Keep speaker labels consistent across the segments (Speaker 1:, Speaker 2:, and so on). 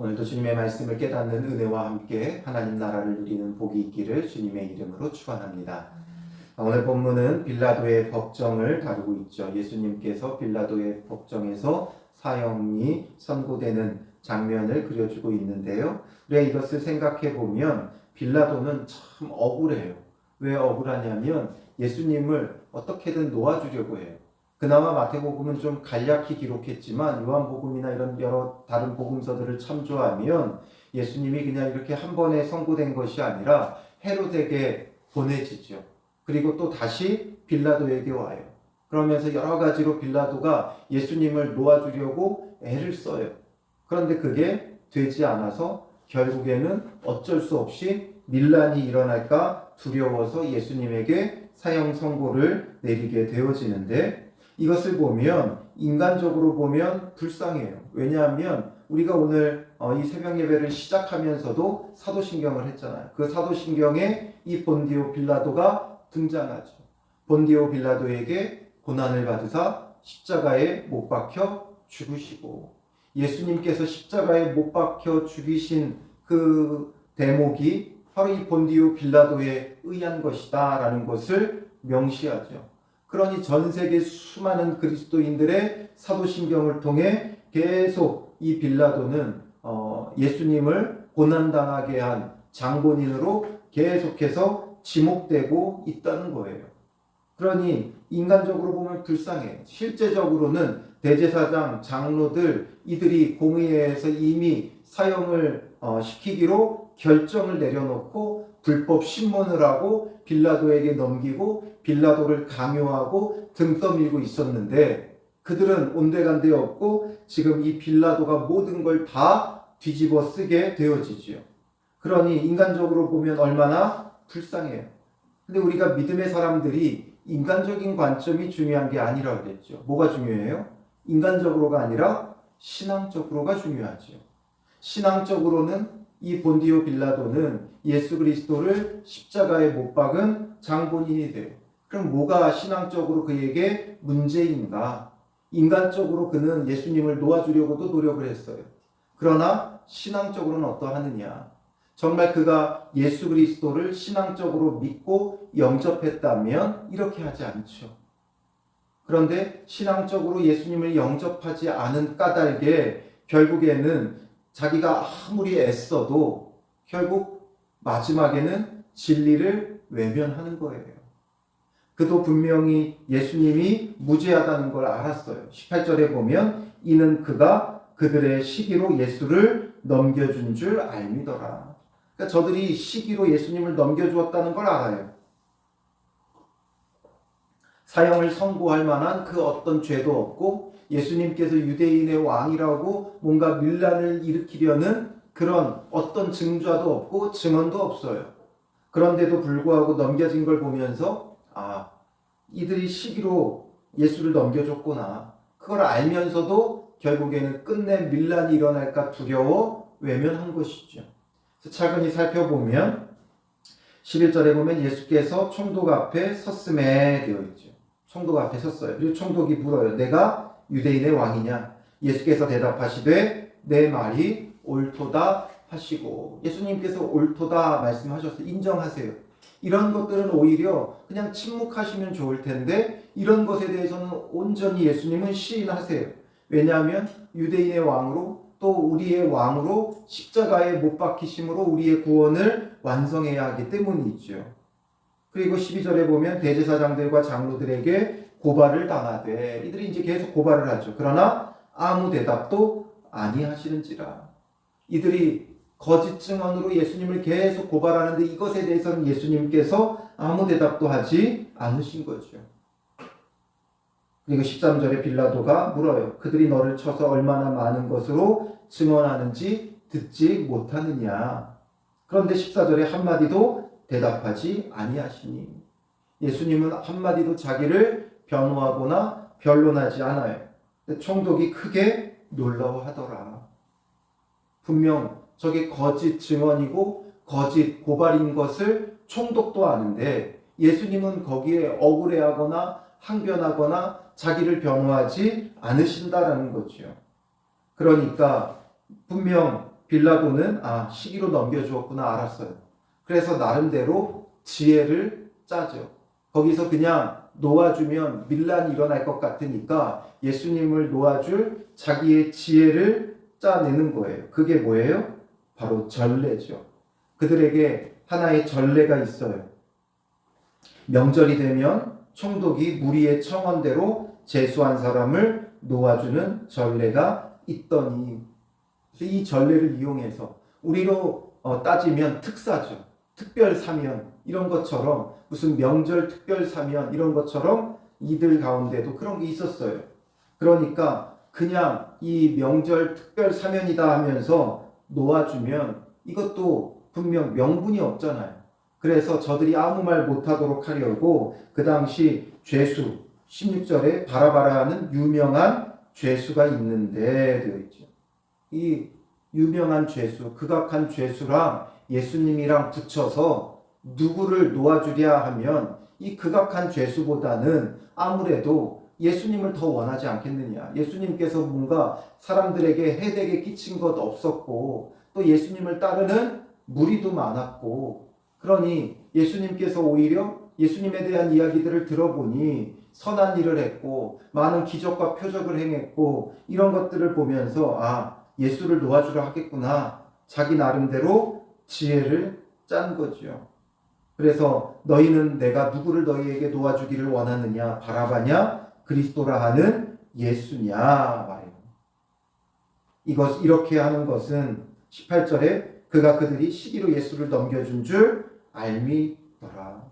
Speaker 1: 오늘도 주님의 말씀을 깨닫는 은혜와 함께 하나님 나라를 누리는 복이 있기를 주님의 이름으로 축원합니다. 오늘 본문은 빌라도의 법정을 다루고 있죠. 예수님께서 빌라도의 법정에서 사형이 선고되는 장면을 그려주고 있는데요. 우리가 이것을 생각해 보면 빌라도는 참 억울해요. 왜 억울하냐면 예수님을 어떻게든 놓아주려고 해요. 그나마 마태복음은 좀 간략히 기록했지만 요한복음이나 이런 여러 다른 복음서들을 참조하면 예수님이 그냥 이렇게 한 번에 선고된 것이 아니라 헤롯에게 보내지죠. 그리고 또 다시 빌라도에게 와요. 그러면서 여러 가지로 빌라도가 예수님을 놓아주려고 애를 써요. 그런데 그게 되지 않아서 결국에는 어쩔 수 없이 밀란이 일어날까 두려워서 예수님에게 사형 선고를 내리게 되어지는데, 이것을 보면 인간적으로 보면 불쌍해요. 왜냐하면 우리가 오늘 이 새벽 예배를 시작하면서도 사도신경을 했잖아요. 그 사도신경에 이 본디오 빌라도가 등장하죠. 본디오 빌라도에게 고난을 받으사 십자가에 못 박혀 죽으시고, 예수님께서 십자가에 못 박혀 죽이신 그 대목이 바로 이 본디오 빌라도에 의한 것이다 라는 것을 명시하죠. 그러니 전 세계 수많은 그리스도인들의 사도신경을 통해 계속 이 빌라도는 예수님을 고난당하게 한 장본인으로 계속해서 지목되고 있다는 거예요. 그러니 인간적으로 보면 불쌍해. 실제적으로는 대제사장, 장로들 이들이 공의회에서 이미 사형을 시키기로 결정을 내려놓고 불법 신문을 하고 빌라도에게 넘기고 빌라도를 강요하고 등 떠밀고 있었는데, 그들은 온데간데 없고 지금 이 빌라도가 모든 걸 다 뒤집어 쓰게 되어지죠. 그러니 인간적으로 보면 얼마나 불쌍해요. 근데 우리가 믿음의 사람들이 인간적인 관점이 중요한 게 아니라고 그랬죠. 뭐가 중요해요? 인간적으로가 아니라 신앙적으로가 중요하죠. 신앙적으로는 이 본디오 빌라도는 예수 그리스도를 십자가에 못 박은 장본인이 돼요. 그럼 뭐가 신앙적으로 그에게 문제인가? 인간적으로 그는 예수님을 놓아주려고도 노력을 했어요. 그러나 신앙적으로는 어떠하느냐? 정말 그가 예수 그리스도를 신앙적으로 믿고 영접했다면 이렇게 하지 않죠. 그런데 신앙적으로 예수님을 영접하지 않은 까닭에 결국에는 자기가 아무리 애써도 결국 마지막에는 진리를 외면하는 거예요. 그도 분명히 예수님이 무죄하다는 걸 알았어요. 18절에 보면 이는 그가 그들의 시기로 예수를 넘겨준 줄 알미더라. 그러니까 저들이 시기로 예수님을 넘겨주었다는 걸 알아요. 사형을 선고할 만한 그 어떤 죄도 없고 예수님께서 유대인의 왕이라고 뭔가 밀란을 일으키려는 그런 어떤 증좌도 없고 증언도 없어요. 그런데도 불구하고 넘겨진 걸 보면서 이들이 시기로 예수를 넘겨줬구나. 그걸 알면서도 결국에는 끝내 밀란이 일어날까 두려워 외면한 것이죠. 그래서 차근히 살펴보면 11절에 보면 예수께서 총독 앞에 섰음에 되어 있죠. 총독 앞에 섰어요. 그리고 총독이 물어요. 내가 유대인의 왕이냐? 예수께서 대답하시되 내 말이 옳도다 하시고, 예수님께서 옳도다 말씀하셨어요. 인정하세요. 이런 것들은 오히려 그냥 침묵하시면 좋을 텐데 이런 것에 대해서는 온전히 예수님은 시인하세요. 왜냐하면 유대인의 왕으로 또 우리의 왕으로 십자가에 못 박히심으로 우리의 구원을 완성해야 하기 때문이죠. 그리고 12절에 보면 대제사장들과 장로들에게 고발을 당하되, 이들이 이제 계속 고발을 하죠. 그러나 아무 대답도 아니하시는지라. 이들이 거짓 증언으로 예수님을 계속 고발하는데 이것에 대해서는 예수님께서 아무 대답도 하지 않으신 거죠. 그리고 13절에 빌라도가 물어요. 그들이 너를 쳐서 얼마나 많은 것으로 증언하는지 듣지 못하느냐. 그런데 14절에 한마디도 대답하지 아니하시니, 예수님은 한마디도 자기를 변호하거나 변론하지 않아요. 총독이 크게 놀라워하더라. 분명 저게 거짓 증언이고 거짓 고발인 것을 총독도 아는데 예수님은 거기에 억울해하거나 항변하거나 자기를 변호하지 않으신다라는 거죠. 그러니까 분명 빌라도는 시기로 넘겨주었구나 알았어요. 그래서 나름대로 지혜를 짜죠. 거기서 그냥 놓아주면 밀란이 일어날 것 같으니까 예수님을 놓아줄 자기의 지혜를 짜내는 거예요. 그게 뭐예요? 바로 전례죠. 그들에게 하나의 전례가 있어요. 명절이 되면 총독이 무리의 청원대로 제수한 사람을 놓아주는 전례가 있더니, 이 전례를 이용해서 우리로 따지면 특사죠. 특별 사면 이런 것처럼, 무슨 명절 특별 사면 이런 것처럼 이들 가운데도 그런 게 있었어요. 그러니까 그냥 이 명절 특별 사면이다 하면서 놓아주면 이것도 분명 명분이 없잖아요. 그래서 저들이 아무 말 못하도록 하려고 그 당시 죄수 16절에 바라바라하는 유명한 죄수가 있는데 되어 있죠. 이 유명한 죄수, 극악한 죄수랑 예수님이랑 붙여서 누구를 놓아주랴 하면 이 극악한 죄수보다는 아무래도 예수님을 더 원하지 않겠느냐. 예수님께서 뭔가 사람들에게 해되게 끼친 것 없었고 또 예수님을 따르는 무리도 많았고, 그러니 예수님께서 오히려 예수님에 대한 이야기들을 들어보니 선한 일을 했고 많은 기적과 표적을 행했고 이런 것들을 보면서 예수를 놓아주려 하겠구나. 자기 나름대로 지혜를 짠 거죠. 그래서 너희는 내가 누구를 너희에게 놓아주기를 원하느냐? 바라바냐? 그리스도라 하는 예수냐? 말해요. 이렇게 하는 것은 18절에 그들이 시기로 예수를 넘겨준 줄 알미더라.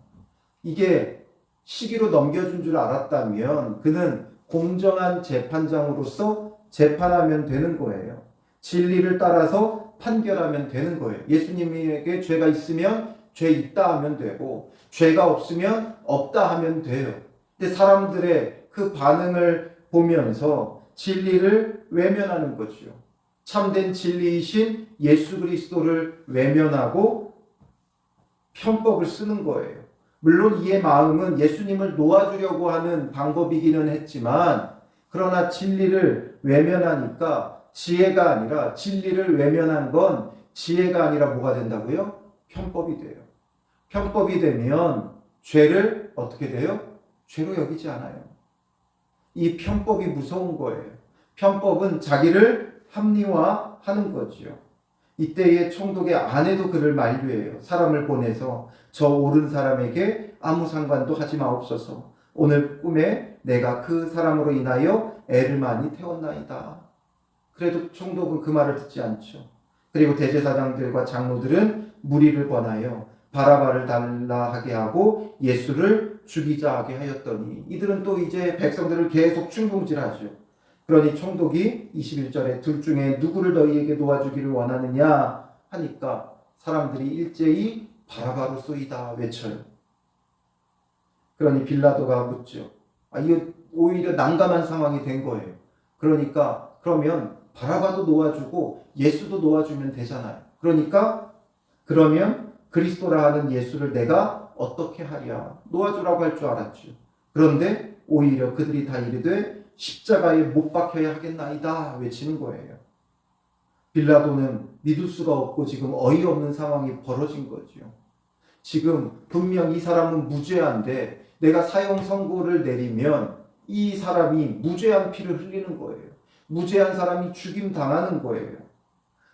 Speaker 1: 이게 시기로 넘겨준 줄 알았다면 그는 공정한 재판장으로서 재판하면 되는 거예요. 진리를 따라서 판결하면 되는 거예요. 예수님에게 죄가 있으면 죄 있다 하면 되고 죄가 없으면 없다 하면 돼요. 근데 사람들의 그 반응을 보면서 진리를 외면하는 거죠. 참된 진리이신 예수 그리스도를 외면하고 편법을 쓰는 거예요. 물론 이의 마음은 예수님을 놓아주려고 하는 방법이기는 했지만, 그러나 진리를 외면하니까 지혜가 아니라, 진리를 외면한 건 지혜가 아니라 뭐가 된다고요? 편법이 돼요. 편법이 되면 죄를 어떻게 돼요? 죄로 여기지 않아요. 이 편법이 무서운 거예요. 편법은 자기를 합리화하는 거지요. 이때의 총독의 아내도 그를 만류해요. 사람을 보내서 저 옳은 사람에게 아무 상관도 하지 마옵소서. 오늘 꿈에 내가 그 사람으로 인하여 애를 많이 태웠나이다. 그래도 총독은 그 말을 듣지 않죠. 그리고 대제사장들과 장로들은 무리를 권하여 바라바를 달라 하게 하고 예수를 죽이자 하게 하였더니, 이들은 또 이제 백성들을 계속 충동질하죠. 그러니 총독이 21절에 둘 중에 누구를 너희에게 놓아주기를 원하느냐 하니까 사람들이 일제히 바라바로소이다 외쳐요. 그러니 빌라도가 묻죠. 이거 오히려 난감한 상황이 된 거예요. 그러니까 그러면 바라바도 놓아주고 예수도 놓아주면 되잖아요. 그러면 그리스도라 하는 예수를 내가 어떻게 하랴? 놓아주라고 할 줄 알았죠. 그런데 오히려 그들이 다 이르되 십자가에 못 박혀야 하겠나이다 외치는 거예요. 빌라도는 믿을 수가 없고 지금 어이없는 상황이 벌어진 거죠. 지금 분명 이 사람은 무죄한데 내가 사형 선고를 내리면 이 사람이 무죄한 피를 흘리는 거예요. 무죄한 사람이 죽임 당하는 거예요.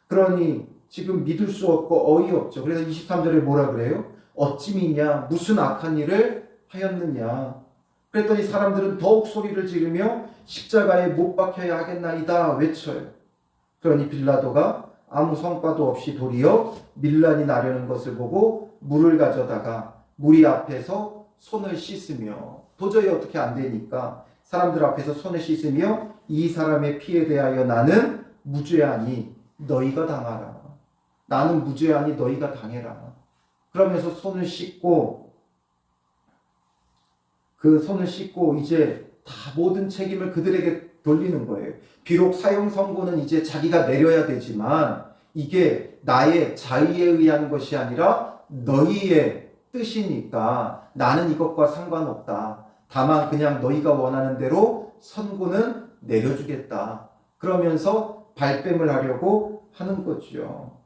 Speaker 1: 그러니 지금 믿을 수 없고 어이없죠. 그래서 23절에 뭐라 그래요? 어찌 믿냐? 무슨 악한 일을 하였느냐? 그랬더니 사람들은 더욱 소리를 지르며 십자가에 못 박혀야 하겠나이다 외쳐요. 그러니 빌라도가 아무 성과도 없이 도리어 밀란이 나려는 것을 보고 물을 가져다가 무리 앞에서 손을 씻으며, 도저히 어떻게 안 되니까 사람들 앞에서 손을 씻으며 이 사람의 피에 대하여 나는 무죄하니 너희가 당하라. 나는 무죄하니 너희가 당해라. 그러면서 손을 씻고 이제 다 모든 책임을 그들에게 돌리는 거예요. 비록 사형 선고는 이제 자기가 내려야 되지만 이게 나의 자의에 의한 것이 아니라 너희의 뜻이니까 나는 이것과 상관없다. 다만 그냥 너희가 원하는 대로 선고는 내려주겠다. 그러면서 발뺌을 하려고 하는 거죠.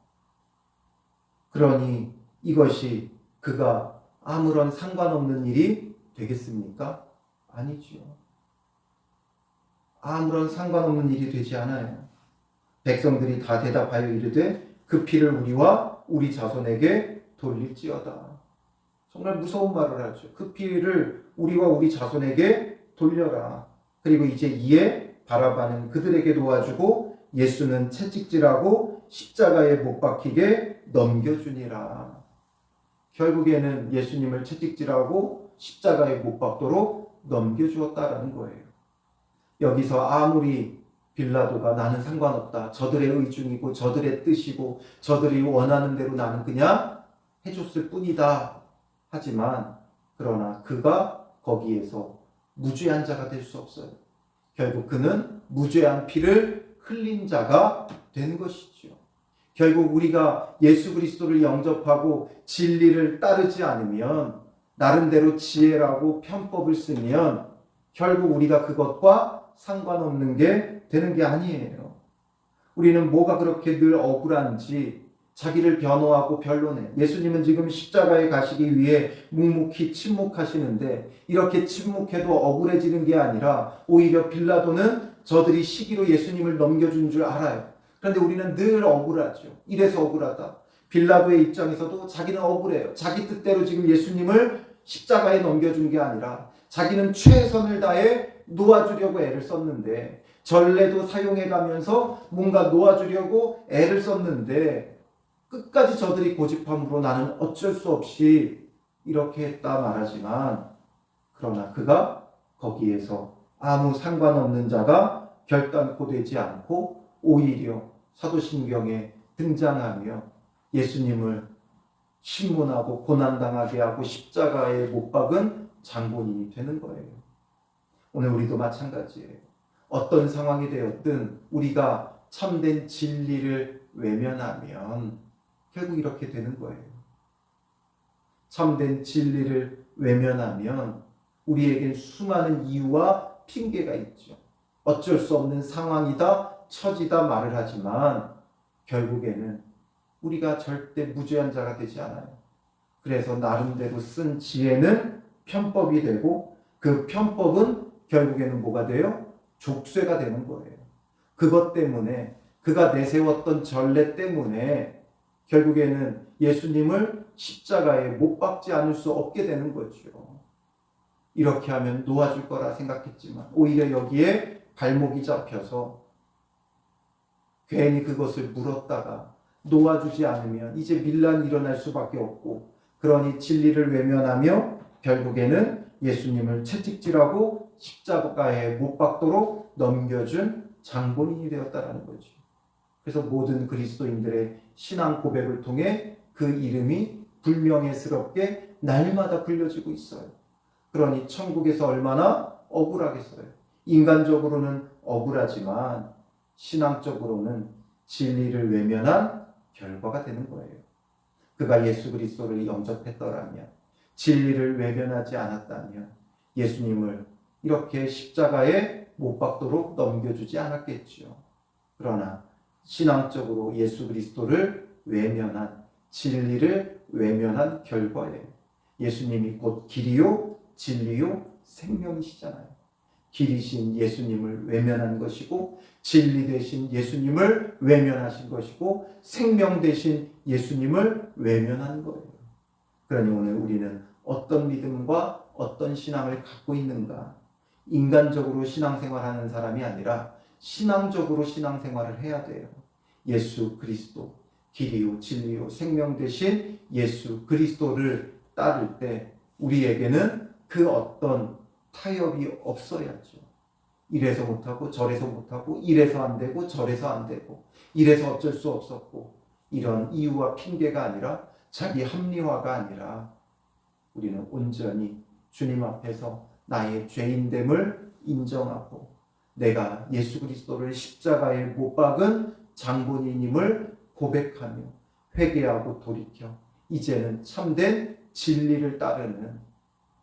Speaker 1: 그러니 이것이 그가 아무런 상관없는 일이 되겠습니까? 아니죠. 아무런 상관없는 일이 되지 않아요. 백성들이 다 대답하여 이르되 그 피를 우리와 우리 자손에게 돌릴지어다. 정말 무서운 말을 하죠. 그 피를 우리와 우리 자손에게 돌려라. 그리고 이제 이에 바라바는 그들에게 도와주고 예수는 채찍질하고 십자가에 못 박히게 넘겨주니라. 결국에는 예수님을 채찍질하고 십자가에 못 박도록 넘겨주었다라는 거예요. 여기서 아무리 빌라도가 나는 상관없다, 저들의 의중이고 저들의 뜻이고 저들이 원하는 대로 나는 그냥 해줬을 뿐이다 하지만, 그러나 그가 거기에서 무죄한 자가 될 수 없어요. 결국 그는 무죄한 피를 흘린 자가 된 것이죠. 결국 우리가 예수 그리스도를 영접하고 진리를 따르지 않으면, 나름대로 지혜라고 편법을 쓰면 결국 우리가 그것과 상관없는 게 되는 게 아니에요. 우리는 뭐가 그렇게 늘 억울한지 자기를 변호하고 변론해. 예수님은 지금 십자가에 가시기 위해 묵묵히 침묵하시는데 이렇게 침묵해도 억울해지는 게 아니라 오히려 빌라도는 저들이 시기로 예수님을 넘겨준 줄 알아요. 그런데 우리는 늘 억울하죠. 이래서 억울하다. 빌라도의 입장에서도 자기는 억울해요. 자기 뜻대로 지금 예수님을 십자가에 넘겨준 게 아니라 자기는 최선을 다해 놓아주려고 애를 썼는데, 전례도 사용해가면서 뭔가 놓아주려고 애를 썼는데 끝까지 저들이 고집함으로 나는 어쩔 수 없이 이렇게 했다 말하지만, 그러나 그가 거기에서 아무 상관없는 자가 결단코 되지 않고 오히려 사도신경에 등장하며 예수님을 신문하고 고난당하게 하고 십자가에 못 박은 장본인이 되는 거예요. 오늘 우리도 마찬가지예요. 어떤 상황이 되었든 우리가 참된 진리를 외면하면 결국 이렇게 되는 거예요. 참된 진리를 외면하면 우리에겐 수많은 이유와 핑계가 있죠. 어쩔 수 없는 상황이다, 처지다 말을 하지만 결국에는 우리가 절대 무죄한 자가 되지 않아요. 그래서 나름대로 쓴 지혜는 편법이 되고 그 편법은 결국에는 뭐가 돼요? 족쇄가 되는 거예요. 그것 때문에, 그가 내세웠던 전례 때문에 결국에는 예수님을 십자가에 못 박지 않을 수 없게 되는 거죠. 이렇게 하면 놓아줄 거라 생각했지만 오히려 여기에 발목이 잡혀서 괜히 그것을 물었다가 놓아주지 않으면 이제 밀란이 일어날 수밖에 없고, 그러니 진리를 외면하며 결국에는 예수님을 채찍질하고 십자가에 못 박도록 넘겨준 장본인이 되었다라는 거죠. 그래서 모든 그리스도인들의 신앙 고백을 통해 그 이름이 불명예스럽게 날마다 불려지고 있어요. 그러니 천국에서 얼마나 억울하겠어요. 인간적으로는 억울하지만 신앙적으로는 진리를 외면한 결과가 되는 거예요. 그가 예수 그리스도를 영접했더라면, 진리를 외면하지 않았다면 예수님을 이렇게 십자가에 못 박도록 넘겨주지 않았겠죠. 그러나 신앙적으로 예수 그리스도를 외면한, 진리를 외면한 결과예요. 예수님이 곧 길이요 진리요 생명이시잖아요. 길이신 예수님을 외면한 것이고, 진리 되신 예수님을 외면하신 것이고, 생명 되신 예수님을 외면한 거예요. 그러니 오늘 우리는 어떤 믿음과 어떤 신앙을 갖고 있는가? 인간적으로 신앙생활하는 사람이 아니라 신앙적으로 신앙생활을 해야 돼요. 예수 그리스도, 길이요 진리요 생명 되신 예수 그리스도를 따를 때 우리에게는 그 어떤 타협이 없어야죠. 이래서 못하고 저래서 못하고 이래서 안 되고 저래서 안 되고 이래서 어쩔 수 없었고, 이런 이유와 핑계가 아니라, 자기 합리화가 아니라 우리는 온전히 주님 앞에서 나의 죄인됨을 인정하고 내가 예수 그리스도를 십자가에 못 박은 장본인임을 고백하며 회개하고 돌이켜 이제는 참된 진리를 따르는,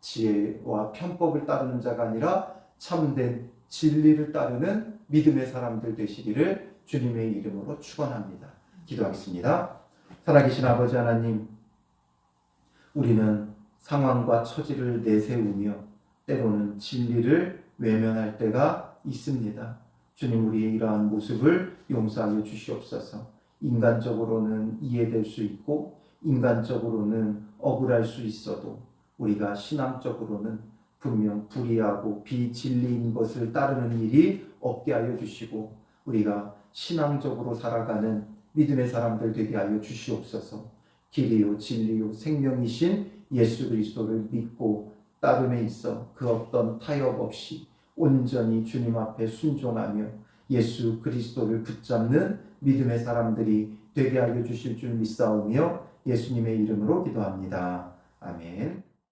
Speaker 1: 지혜와 편법을 따르는 자가 아니라 참된 진리를 따르는 믿음의 사람들 되시기를 주님의 이름으로 축원합니다. 기도하겠습니다. 살아계신 아버지 하나님, 우리는 상황과 처지를 내세우며 때로는 진리를 외면할 때가 있습니다. 주님, 우리의 이러한 모습을 용서하여 주시옵소서. 인간적으로는 이해될 수 있고 인간적으로는 억울할 수 있어도 우리가 신앙적으로는 분명 불의하고 비진리인 것을 따르는 일이 없게 하여 주시고 우리가 신앙적으로 살아가는 믿음의 사람들 되게 하여 주시옵소서. 길이요 진리요 생명이신 예수 그리스도를 믿고 따름에 있어 그 어떤 타협 없이 온전히 주님 앞에 순종하며 예수 그리스도를 붙잡는 믿음의 사람들이 되게 하여 주실 줄 믿사오며 예수님의 이름으로 기도합니다. 아멘.